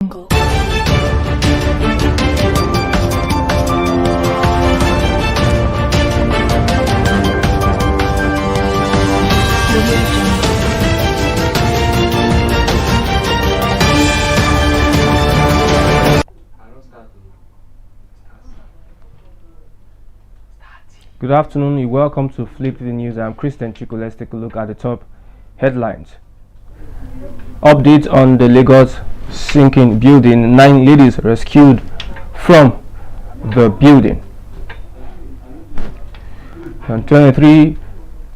Jungle. Good afternoon, you're welcome to Fliptv News. I'm Christian Chico. Let's take a look at the top headlines. Update on the Lagos sinking building. 9 ladies rescued from the building. On 23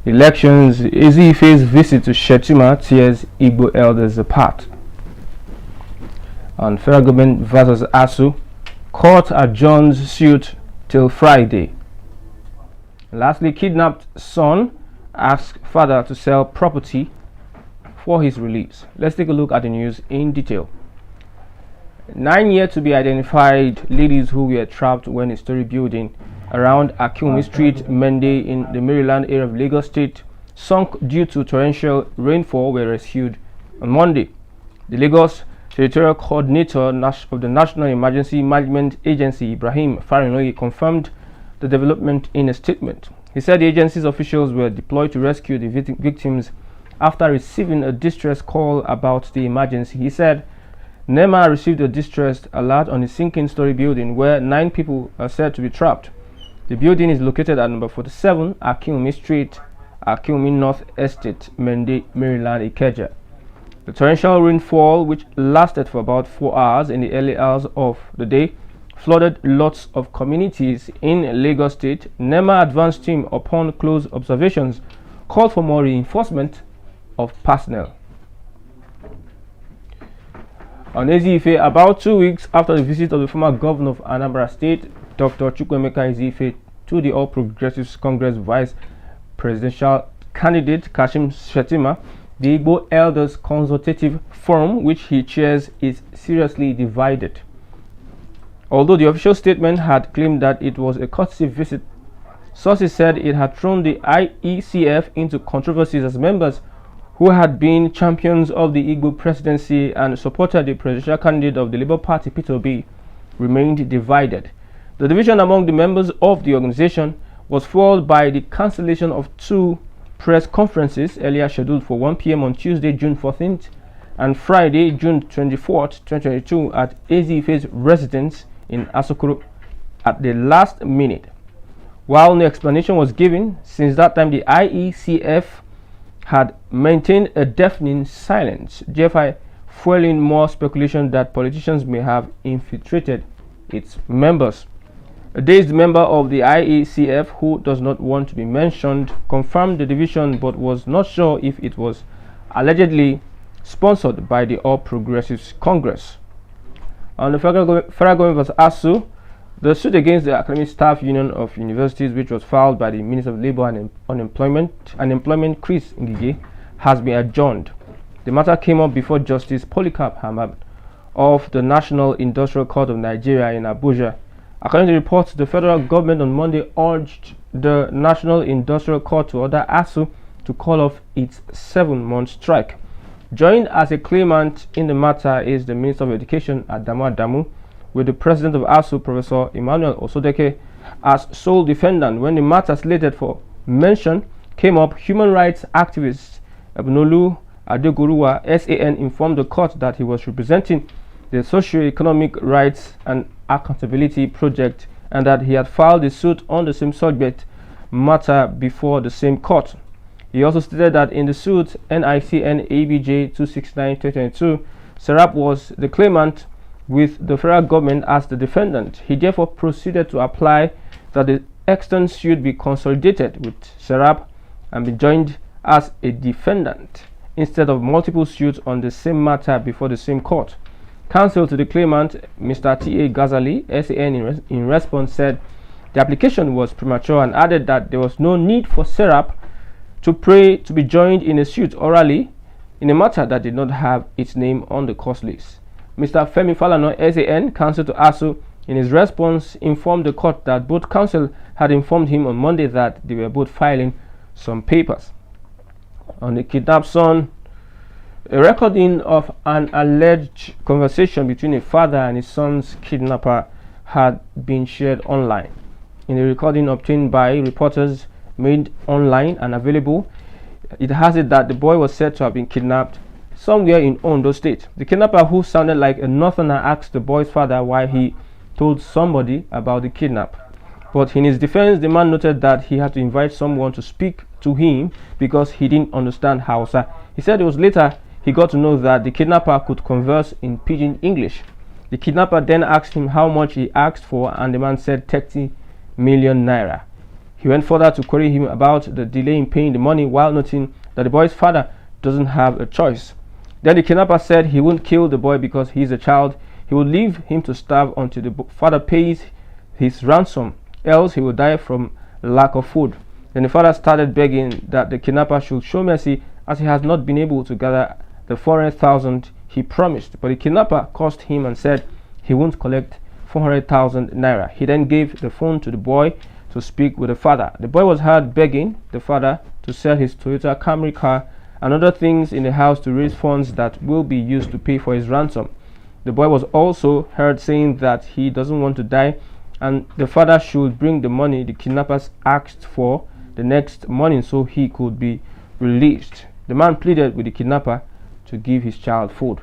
elections, Ezeife'S visit to Shettima tears Igbo elders apart. On federal government versus ASU, court adjourns suit till Friday. Lastly, kidnapped son asks father to sell property for his release. Let's take a look at the news in detail. 9 yet to be identified ladies who were trapped when a story building around Akumi Street, Mende in the Maryland area of Lagos State sunk due to torrential rainfall were rescued on Monday. The Lagos Territorial Coordinator of the National Emergency Management Agency, Ibrahim Farinoyi, confirmed the development in a statement. He said the agency's officials were deployed to rescue the victims after receiving a distress call about the emergency. He said NEMA received a distress alert on a sinking story building where 9 people are said to be trapped. The building is located at number 47 Akumi Street, Akumi North Estate, Mende, Maryland, Ikeja. The torrential rainfall, which lasted for about 4 hours in the early hours of the day, flooded lots of communities in Lagos State. NEMA advanced team, upon close observations, called for more reinforcement of personnel. On Ezeife, about 2 weeks after the visit of the former governor of Anambra State, Dr. Chukwuemeka Ezeife, to the All Progressives Congress vice presidential candidate Kashim Shettima, the Igbo Elders Consultative Forum, which he chairs, is seriously divided. Although the official statement had claimed that it was a courtesy visit, sources said it had thrown the IECF into controversies as members who had been champions of the Igbo presidency and supported the presidential candidate of the Labour Party, Peter Obi, remained divided. The division among the members of the organization was fueled by the cancellation of 2 press conferences earlier scheduled for 1 p.m. on Tuesday, June 14th and Friday, June 24th, 2022 at Ezeife'S residence in Asokoro at the last minute. While no explanation was given, since that time the IECF had maintained a deafening silence, thereby fueling more speculation that politicians may have infiltrated its members. A dazed member of the IECF, who does not want to be mentioned, confirmed the division but was not sure if it was allegedly sponsored by the All Progressives Congress. On the federal government versus ASU, the suit against the Academic Staff Union of Universities, which was filed by the Minister of Labour and Employment Chris Ngige, has been adjourned. The matter came up before Justice Polycarp Hamad of the National Industrial Court of Nigeria in Abuja. According to reports, the federal government on Monday urged the National Industrial Court to order ASU to call off its 7-month strike. Joined as a claimant in the matter is the Minister of Education, Adamu Adamu, with the President of ASU, Professor Emmanuel Osodeke, as sole defendant. When the matter slated for mention came up, human rights activist Ebunolu Adegoruwa, SAN, informed the court that he was representing the Socio-Economic Rights and Accountability Project and that he had filed a suit on the same subject matter before the same court. He also stated that in the suit NICN ABJ 269-2022, Serap was the claimant with the federal government as the defendant. He therefore proceeded to apply that the extant suit be consolidated with Serap and be joined as a defendant instead of multiple suits on the same matter before the same court. Counsel to the claimant, Mr. T.A. Ghazali, SAN, in response said the application was premature and added that there was no need for Serap to pray to be joined in a suit orally in a matter that did not have its name on the court list. Mr. Femi Falana, SAN, counsel to ASU, in his response informed the court that both counsel had informed him on Monday that they were both filing some papers. On the kidnapped son, A recording of an alleged conversation between a father and his son's kidnapper had been shared online. In a recording obtained by reporters made online and available, it has it that the boy was said to have been kidnapped somewhere in Ondo State. The kidnapper, who sounded like a northerner, asked the boy's father why he told somebody about the kidnap. But in his defense, the man noted that he had to invite someone to speak to him because he didn't understand Hausa. He said it was later he got to know that the kidnapper could converse in pidgin English. The kidnapper then asked him how much he asked for, and the man said 30 million naira. He went further to query him about the delay in paying the money, while noting that the boy's father doesn't have a choice. Then the kidnapper said he wouldn't kill the boy because he is a child. He would leave him to starve until the father pays his ransom, else he will die from lack of food. Then the father started begging that the kidnapper should show mercy, as he has not been able to gather the 400,000 he promised. But the kidnapper cursed him and said he won't collect 400,000 naira. He then gave the phone to the boy to speak with the father. The boy was heard begging the father to sell his Toyota Camry car and other things in the house to raise funds that will be used to pay for his ransom. The boy was also heard saying that he doesn't want to die and the father should bring the money the kidnappers asked for the next morning so he could be released. The man pleaded with the kidnapper to give his child food.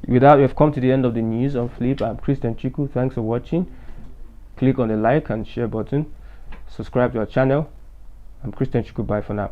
With that, we have come to the end of the news on Flip. I'm Christian Chiku. Thanks for watching. Click on the like and share button. Subscribe to our channel. I'm Christian Chiku. Bye for now.